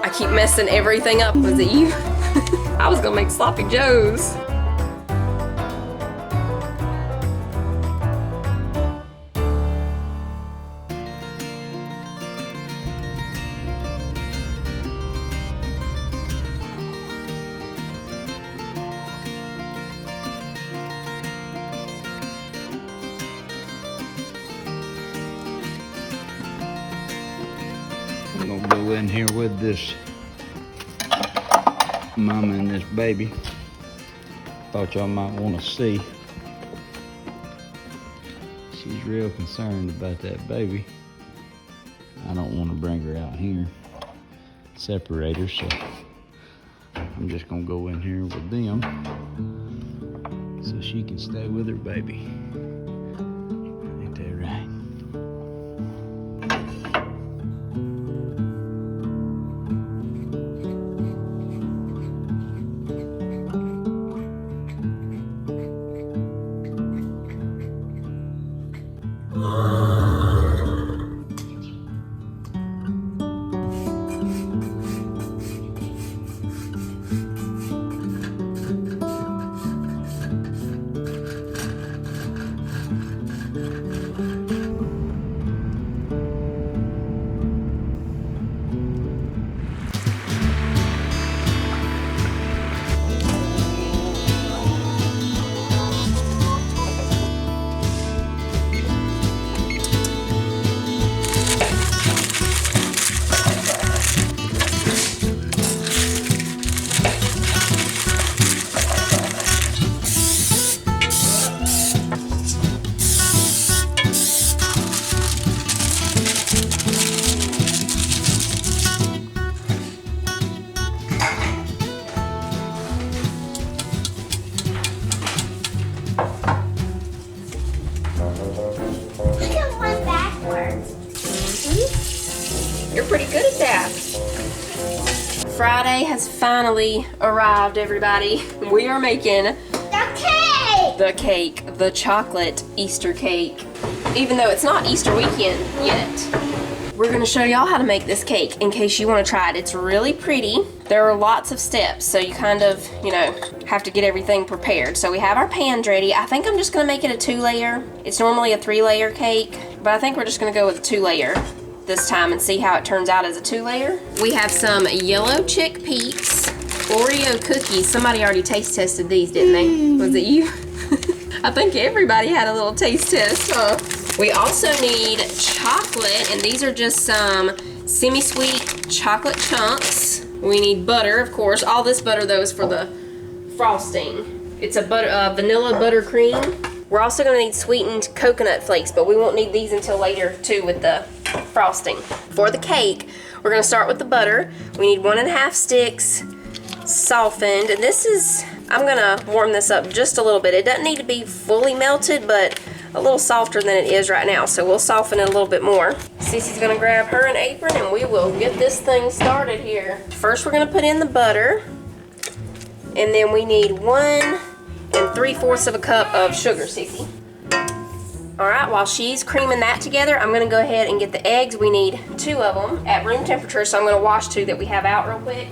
I keep messing everything up. Was it you? I was gonna make sloppy joes. I'm gonna go in here with this mama and this baby. Thought y'all might want to see. She's real concerned about that baby. I don't want to bring her out here, separate her, so I'm just gonna go in here with them so she can stay with her baby. Ain't that right? You're pretty good at that. Friday has finally arrived, everybody. We are making the chocolate Easter cake. Even though it's not Easter weekend yet. We're gonna show y'all how to make this cake in case you wanna try it. It's really pretty. There are lots of steps, so you kind of, have to get everything prepared. So we have our pans ready. I think I'm just gonna make it a 2-layer. It's normally a 3-layer cake, but I think we're just gonna go with a 2-layer this time and see how it turns out as a 2-layer. We have some yellow chickpeas, Oreo cookies. Somebody already taste tested these, didn't they? Was it you? I think everybody had a little taste test, huh? We also need chocolate, and these are just some semi-sweet chocolate chunks. We need butter, of course. All this butter, though, is for the frosting. It's a vanilla buttercream. We're also gonna need sweetened coconut flakes, but we won't need these until later, too, with the frosting. For the cake, we're gonna start with the butter. We need 1½ sticks softened, and this is, I'm gonna warm this up just a little bit. It doesn't need to be fully melted, but a little softer than it is right now, so we'll soften it a little bit more. Cece's gonna grab her an apron and we will get this thing started here. First we're gonna put in the butter, and then we need 1 3/4 cup of sugar, Cece. Alright, while she's creaming that together, I'm gonna go ahead and get the eggs. We need 2 of them at room temperature, so I'm gonna wash 2 that we have out real quick.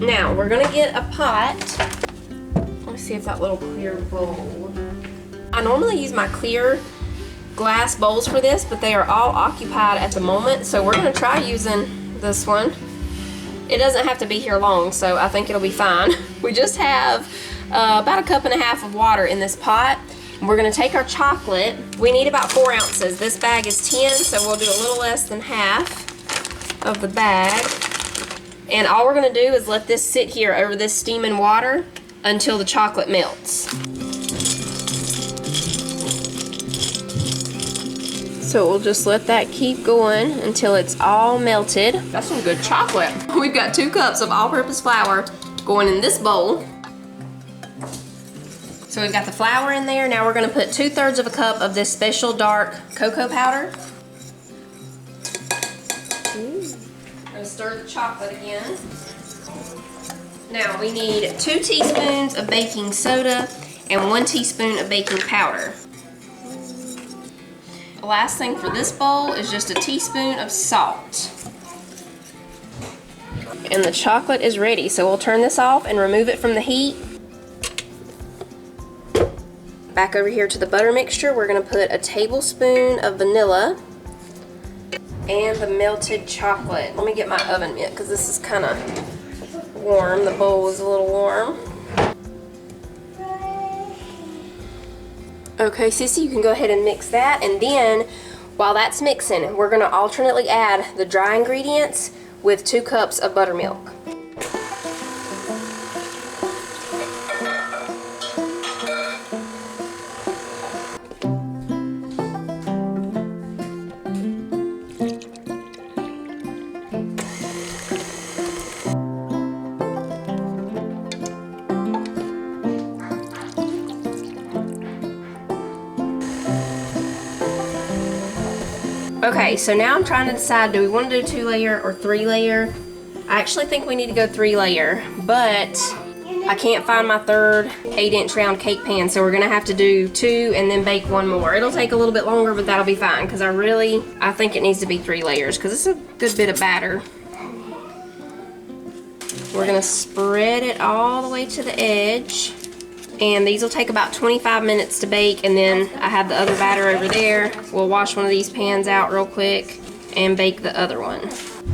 Now, we're gonna get a pot. Let's see if that little clear bowl. I normally use my clear glass bowls for this, but they are all occupied at the moment, so we're gonna try using this one. It doesn't have to be here long, so I think it'll be fine. We just have about 1.5 cups of water in this pot. We're gonna take our chocolate. We need about 4 ounces. This bag is 10, so we'll do a little less than half of the bag. And all we're gonna do is let this sit here over this steaming water until the chocolate melts. So we'll just let that keep going until it's all melted. That's some good chocolate. We've got 2 cups of all-purpose flour going in this bowl. So we've got the flour in there. Now we're gonna put 2/3 cup of this special dark cocoa powder. Gonna stir the chocolate again. Now we need 2 teaspoons of baking soda and 1 teaspoon of baking powder. The last thing for this bowl is just a teaspoon of salt. And the chocolate is ready, so we'll turn this off and remove it from the heat. Back over here to the butter mixture, we're gonna put a tablespoon of vanilla and the melted chocolate. Let me get my oven mitt because this is kind of warm. The bowl is a little warm. Okay, Sissy, you can go ahead and mix that, and then while that's mixing, we're gonna alternately add the dry ingredients with 2 cups of buttermilk. Okay, so now I'm trying to decide, do we want to do 2-layer or 3-layer? I actually think we need to go 3-layer, but I can't find my third 8-inch round cake pan, so we're gonna have to do 2 and then bake 1 more. It'll take a little bit longer, but that'll be fine, because I think it needs to be 3 layers, because it's a good bit of batter. We're gonna spread it all the way to the edge. And these will take about 25 minutes to bake, and then I have the other batter over there. We'll wash one of these pans out real quick and bake the other one.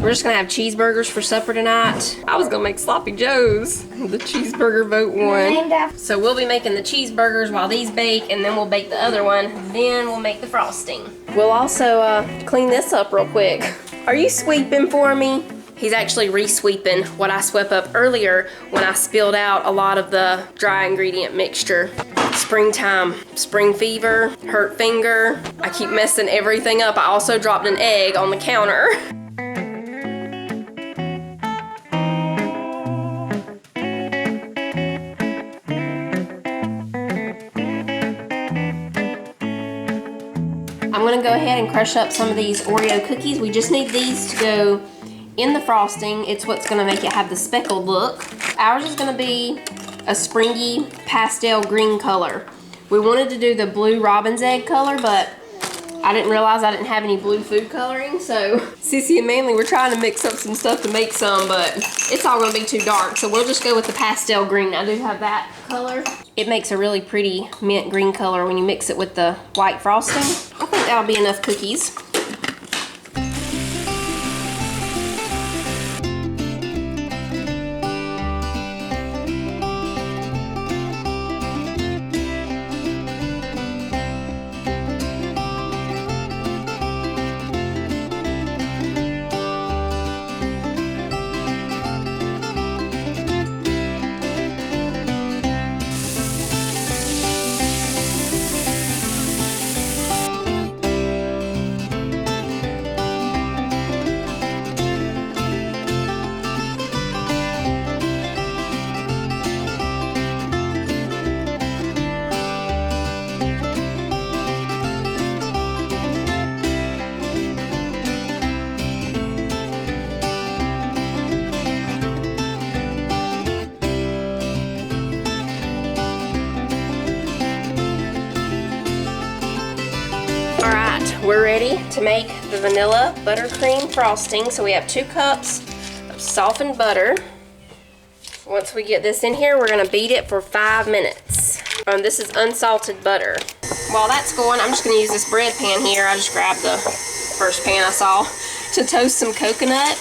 We're just gonna have cheeseburgers for supper tonight. I was gonna make sloppy joes. The cheeseburger vote won. So we'll be making the cheeseburgers while these bake, and then we'll bake the other one. Then we'll make the frosting. We'll also clean this up real quick. Are you sweeping for me? He's actually re-sweeping what I swept up earlier when I spilled out a lot of the dry ingredient mixture. Springtime, spring fever, hurt finger. I keep messing everything up. I also dropped an egg on the counter. I'm gonna go ahead and crush up some of these Oreo cookies. We just need these to go in the frosting. It's what's gonna make it have the speckled look. Ours is gonna be a springy pastel green color. We wanted to do the blue robin's egg color, but I didn't realize I didn't have any blue food coloring, so Sissy and Manly were trying to mix up some stuff to make some, but it's all gonna be too dark, so we'll just go with the pastel green. I do have that color. It makes a really pretty mint green color when you mix it with the white frosting. I think that'll be enough cookies. We're ready to make the vanilla buttercream frosting. So we have 2 cups of softened butter. Once we get this in here, we're gonna beat it for 5 minutes. This is unsalted butter. While that's going, I'm just gonna use this bread pan here. I just grabbed the first pan I saw to toast some coconut.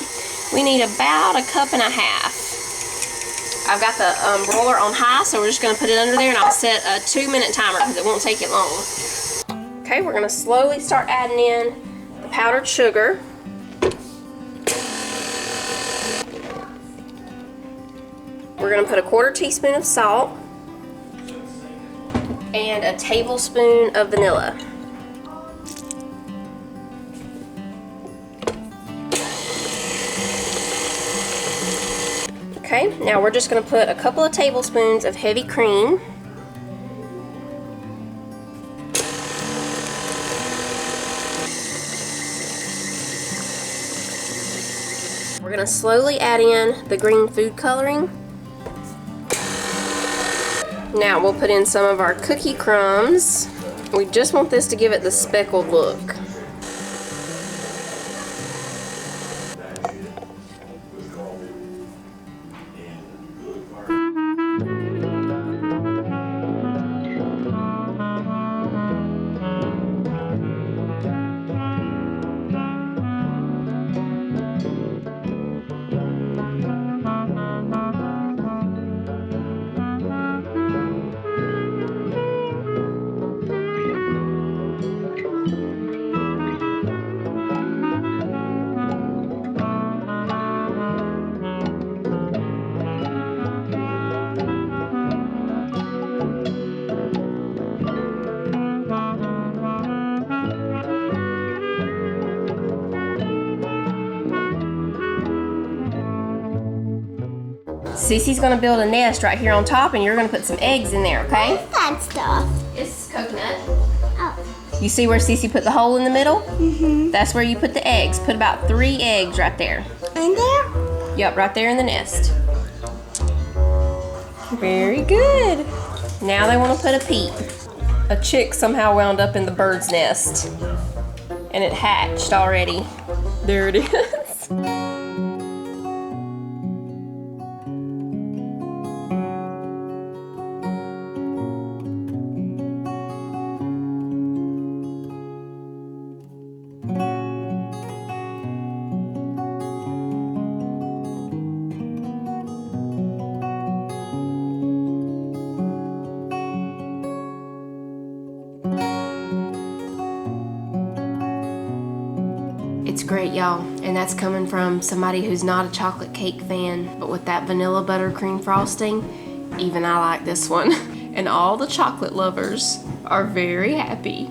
We need about 1.5 cups. I've got the roller on high, so we're just gonna put it under there, and I'll set a 2-minute timer because it won't take it long. Okay, we're gonna slowly start adding in the powdered sugar. We're gonna put a 1/4 teaspoon of salt and a tablespoon of vanilla. Okay, now we're just gonna put a couple of tablespoons of heavy cream. We're gonna slowly add in the green food coloring. Now we'll put in some of our cookie crumbs. We just want this to give it the speckled look. Cece's gonna build a nest right here on top, and you're gonna put some eggs in there, okay? What's that stuff? It's coconut. Oh. You see where Cece put the hole in the middle? Mm-hmm. That's where you put the eggs. Put about 3 eggs right there. In there? Yep, right there in the nest. Very good. Now they want to put a peep. A chick somehow wound up in the bird's nest, and it hatched already. There it is. It's great, y'all, and that's coming from somebody who's not a chocolate cake fan, but with that vanilla buttercream frosting, even I like this one. And all the chocolate lovers are very happy.